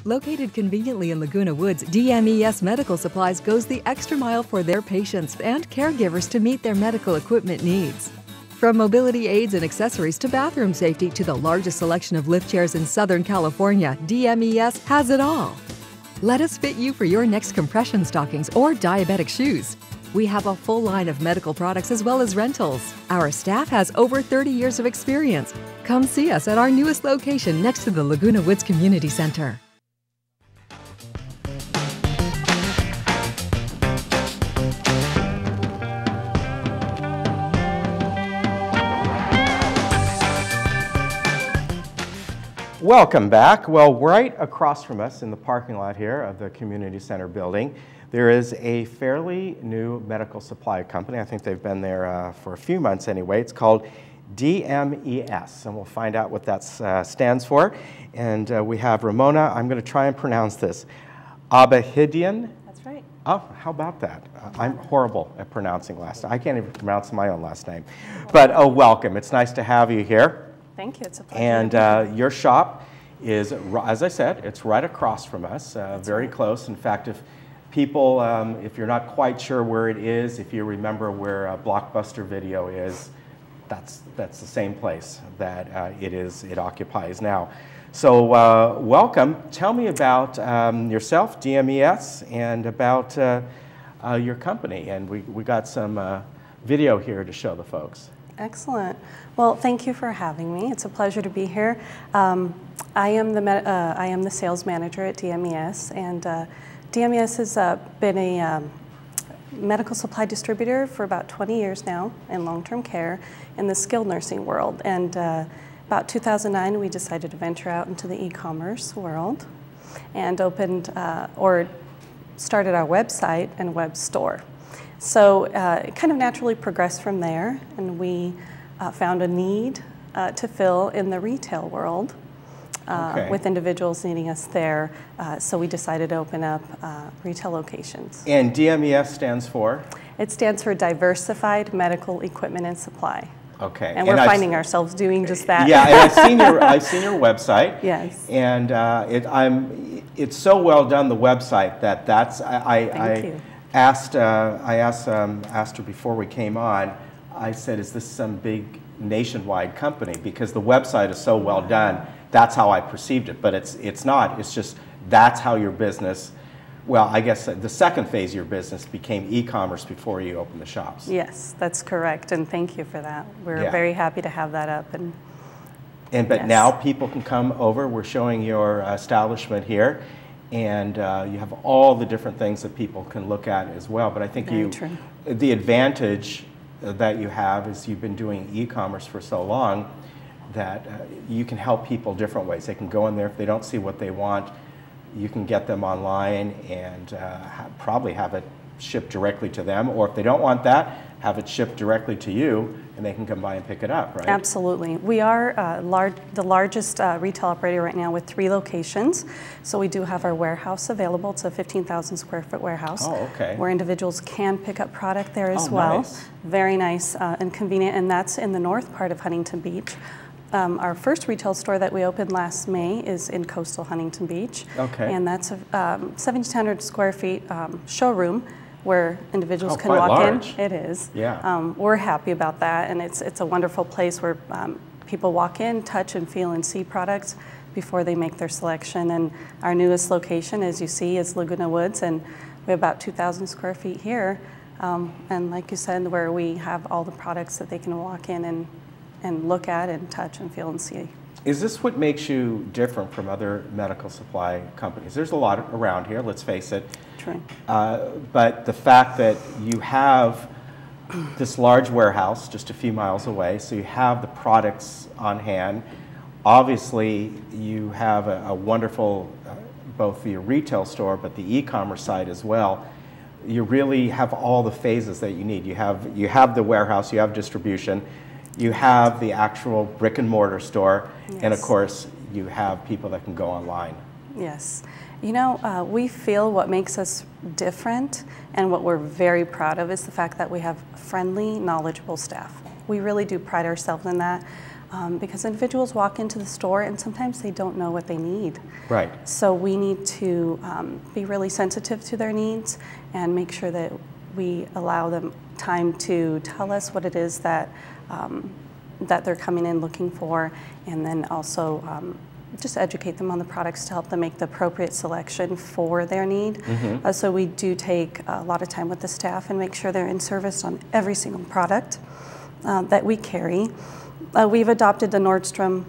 Located conveniently in Laguna Woods, DMES Medical Supplies goes the extra mile for their patients and caregivers to meet their medical equipment needs. From mobility aids and accessories to bathroom safety to the largest selection of lift chairs in Southern California, DMES has it all. Let us fit you for your next compression stockings or diabetic shoes. We have a full line of medical products as well as rentals. Our staff has over 30 years of experience. Come see us at our newest location next to the Laguna Woods Community Center. Welcome back. Well, right across from us in the parking lot here of the Community Center building, there is a fairly new medical supply company. I think they've been there for a few months anyway. It's called DMES, and we'll find out what that stands for. And we have Ramona. I'm going to try and pronounce this. Abahidian? That's right. Oh, how about that? I'm horrible at pronouncing last name. I can't even pronounce my own last name. But welcome. It's nice to have you here. Thank you. It's a pleasure. And your shop is, as I said, it's right across from us, very close. In fact, if people, if you're not quite sure where it is, if you remember where Blockbuster Video is, that's the same place that it occupies now. So welcome. Tell me about yourself, DMES, and about your company. And we got some video here to show the folks. Excellent. Well, thank you for having me. It's a pleasure to be here. I am the sales manager at DMES, and DMES has been a medical supply distributor for about 20 years now in long-term care in the skilled nursing world. And about 2009, we decided to venture out into the e-commerce world and opened or started our website and web store. So it kind of naturally progressed from there, and we found a need to fill in the retail world with individuals needing us there. So we decided to open up retail locations. And DMES stands for? It stands for Diversified Medical Equipment and Supply. Okay. And we're finding ourselves doing just that. Yeah, and I've seen your website. Yes. And it's so well done, the website, that Thank you. I asked her before we came on. I said, "Is this some big nationwide company?" Because the website is so well done. That's how I perceived it, but it's not. It's just that's how your business. Well, I guess the second phase of your business became e-commerce before you opened the shops. Yes, that's correct, and thank you for that. We're very happy to have that up. But now people can come over. We're showing your establishment here. And you have all the different things that people can look at as well. But I think the advantage that you have is you've been doing e-commerce for so long that you can help people different ways. They can go in there. If they don't see what they want, you can get them online and probably have it shipped directly to them. Or if they don't want that, have it shipped directly to you, and they can come by and pick it up, right? Absolutely. We are the largest retail operator right now with 3 locations. So we do have our warehouse available. It's a 15,000 square foot warehouse. Oh, okay. Where individuals can pick up product there as well. Nice. Very nice and convenient, and that's in the north part of Huntington Beach. Our first retail store that we opened last May is in coastal Huntington Beach. Okay. And that's a 1,700 square feet showroom where individuals can quite walk large. in. It is. Yeah. We're happy about that, and it's a wonderful place where people walk in, touch and feel and see products before they make their selection. And our newest location, as you see, is Laguna Woods, and we have about 2,000 square feet here. And like you said, where we have all the products that they can walk in and look at and touch and feel and see. Is this what makes you different from other medical supply companies? There's a lot around here, let's face it. True. But the fact that you have this large warehouse just a few miles away, so you have the products on hand. Obviously, you have a wonderful, both the retail store, but the e-commerce side as well. You really have all the phases that you need. You have the warehouse, you have distribution, you have the actual brick and mortar store, and of course, you have people that can go online. Yes. You know, we feel what makes us different and what we're very proud of is the fact that we have friendly, knowledgeable staff. We really do pride ourselves in that. because individuals walk into the store and sometimes they don't know what they need. Right. So we need to be really sensitive to their needs and make sure that we allow them time to tell us what it is that that they're coming in looking for, and then also just educate them on the products to help them make the appropriate selection for their need. So we do take a lot of time with the staff and make sure they're in service on every single product that we carry. We've adopted the Nordstrom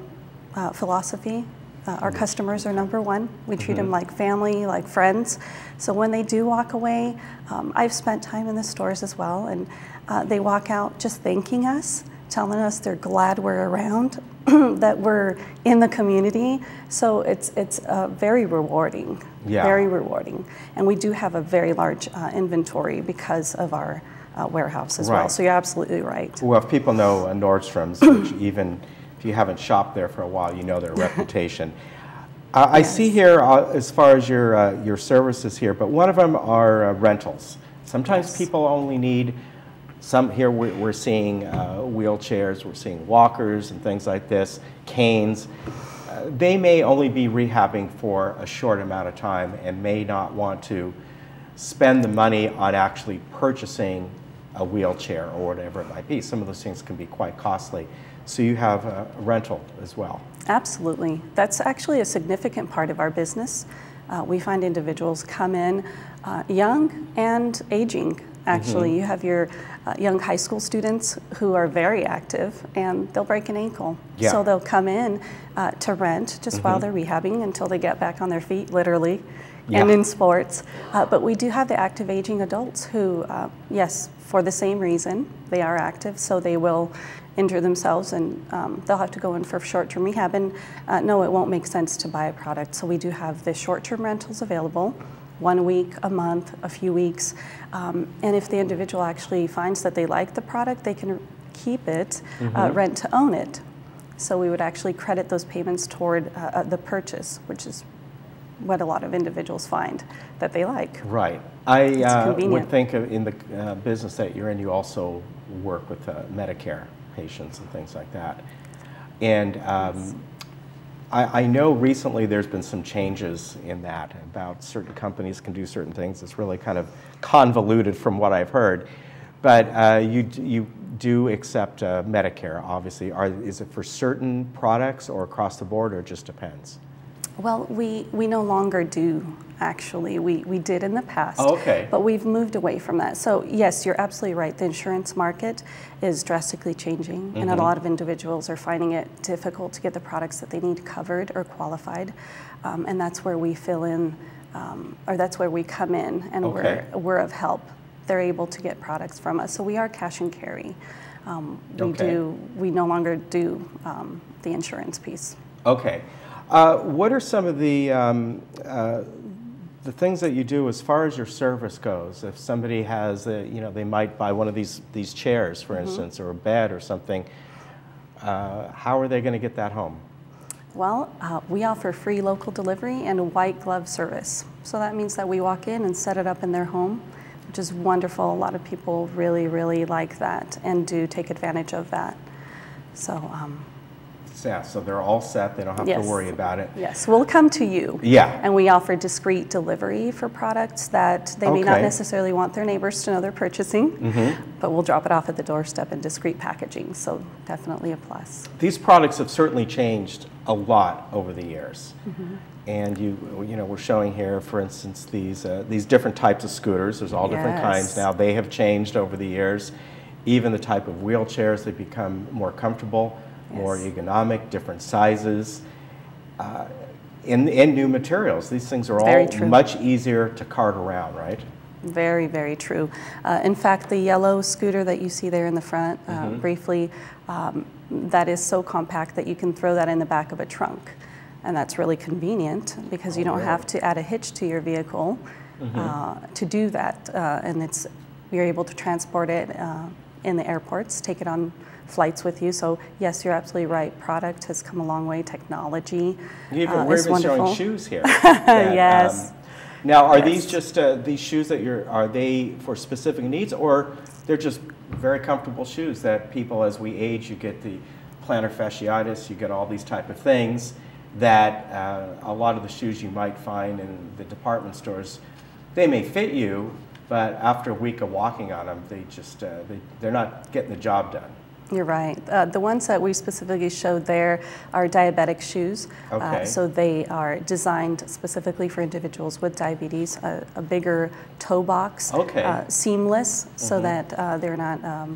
philosophy. Our customers are number one. We treat them like family, like friends. So when they do walk away, I've spent time in the stores as well, and they walk out just thanking us, telling us they're glad we're around, that we're in the community. So it's very rewarding, very rewarding. And we do have a very large inventory because of our warehouse as well. So you're absolutely right. Well, if people know Nordstrom's, which even if you haven't shopped there for a while, you know their reputation. I see here, as far as your services here, but one of them are rentals. Sometimes people only need some. Here we're seeing wheelchairs, we're seeing walkers and things like this, canes. They may only be rehabbing for a short amount of time and may not want to spend the money on actually purchasing a wheelchair or whatever it might be. Some of those things can be quite costly. So you have a rental as well. Absolutely. That's actually a significant part of our business. We find individuals come in young and aging. Actually, you have your young high school students who are very active and they'll break an ankle. So they'll come in to rent just while they're rehabbing until they get back on their feet, literally, and in sports. But we do have the active aging adults who, yes, for the same reason, they are active, so they will injure themselves and they'll have to go in for short-term rehab. And no, it won't make sense to buy a product. So we do have the short-term rentals available, 1 week, a month, a few weeks. And if the individual actually finds that they like the product, they can keep it, rent to own it. So we would actually credit those payments toward the purchase, which is what a lot of individuals find that they like. Right. I would think in the business that you're in, you also work with Medicare patients and things like that. And I know recently there's been some changes in that, about certain companies can do certain things. It's really kind of convoluted from what I've heard. But you do accept Medicare, obviously. Is it for certain products or across the board, or it just depends? Well, we no longer do, actually. We did in the past, but we've moved away from that. So yes, you're absolutely right. The insurance market is drastically changing, and a lot of individuals are finding it difficult to get the products that they need covered or qualified, and that's where we fill in, or that's where we come in, and we're of help. They're able to get products from us. So we are cash and carry. We no longer do the insurance piece. Okay. What are some of the things that you do as far as your service goes? If somebody has, they might buy one of these chairs, for instance, or a bed or something, how are they going to get that home? Well, we offer free local delivery and a white glove service. So that means that we walk in and set it up in their home, which is wonderful. A lot of people really, really like that and do take advantage of that. So. Yeah, so they're all set. They don't have to worry about it. Yes, we'll come to you. Yeah. And we offer discreet delivery for products that they may not necessarily want their neighbors to know they're purchasing, but we'll drop it off at the doorstep in discreet packaging, so definitely a plus. These products have certainly changed a lot over the years. And we're showing here, for instance, these different types of scooters. There's all different kinds now. They have changed over the years. Even the type of wheelchairs, they've become more comfortable, more ergonomic, different sizes, and new materials. These things are all much easier to cart around, right? Very, very true. In fact, the yellow scooter that you see there in the front, briefly, that is so compact that you can throw that in the back of a trunk. And that's really convenient because you don't have to add a hitch to your vehicle to do that. And you're able to transport it in the airports, take it on flights with you. So yes, you're absolutely right. Product has come a long way. Technology we're is even wonderful. Showing shoes here. Yes. Now, are these just these shoes that are they for specific needs, or they're just very comfortable shoes that people, as we age, you get the plantar fasciitis, you get all these type of things that a lot of the shoes you might find in the department stores, they may fit you, but after a week of walking on them, they're not getting the job done. You're right. The ones that we specifically showed there are diabetic shoes. Okay. So they are designed specifically for individuals with diabetes, a bigger toe box, okay. Seamless, so that they're not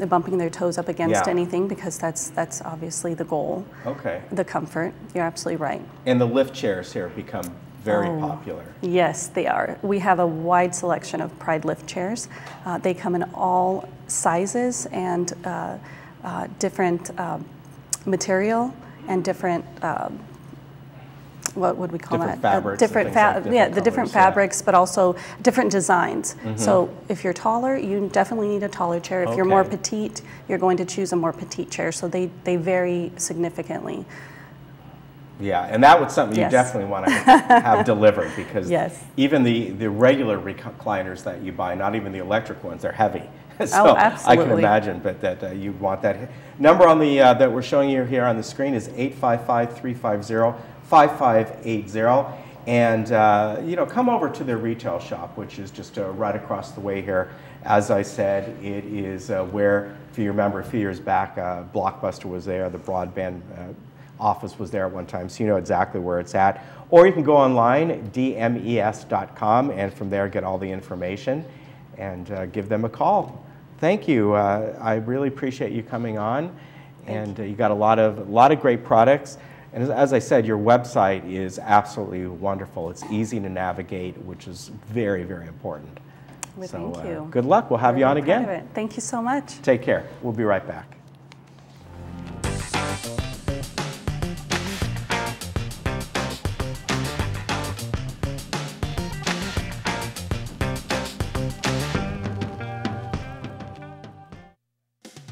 bumping their toes up against anything, because that's obviously the goal. Okay. The comfort. You're absolutely right. And the lift chairs here become very popular. Yes, they are. We have a wide selection of Pride lift chairs. They come in all sizes and different material and different, what would we call different that? Fabrics different fabrics. The different fabrics, but also different designs. So if you're taller, you definitely need a taller chair. If you're more petite, you're going to choose a more petite chair. So they vary significantly. Yeah, and that was something you definitely want to have delivered, because even the regular recliners that you buy, not even the electric ones, they're heavy. So I can imagine, but that you'd want that. Number on the that we're showing you here on the screen is 855-350-5580. And you know, come over to their retail shop, which is just right across the way here. As I said, it is where, if you remember, a few years back, Blockbuster was there, the broadband office was there at one time, so you know exactly where it's at. Or you can go online, DMES.com, and from there get all the information and give them a call. Thank you. I really appreciate you coming on, and you got a lot of great products. And as I said, your website is absolutely wonderful. It's easy to navigate, which is very, very important. Well, so, thank you. Good luck. We'll have you on again. Thank you so much. Take care. We'll be right back.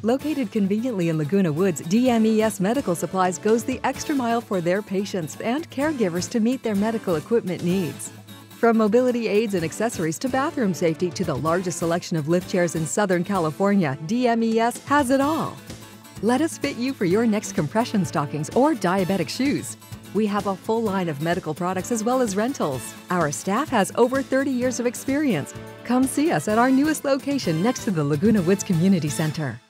Located conveniently in Laguna Woods, DMES Medical Supplies goes the extra mile for their patients and caregivers to meet their medical equipment needs. From mobility aids and accessories to bathroom safety to the largest selection of lift chairs in Southern California, DMES has it all. Let us fit you for your next compression stockings or diabetic shoes. We have a full line of medical products as well as rentals. Our staff has over 30 years of experience. Come see us at our newest location next to the Laguna Woods Community Center.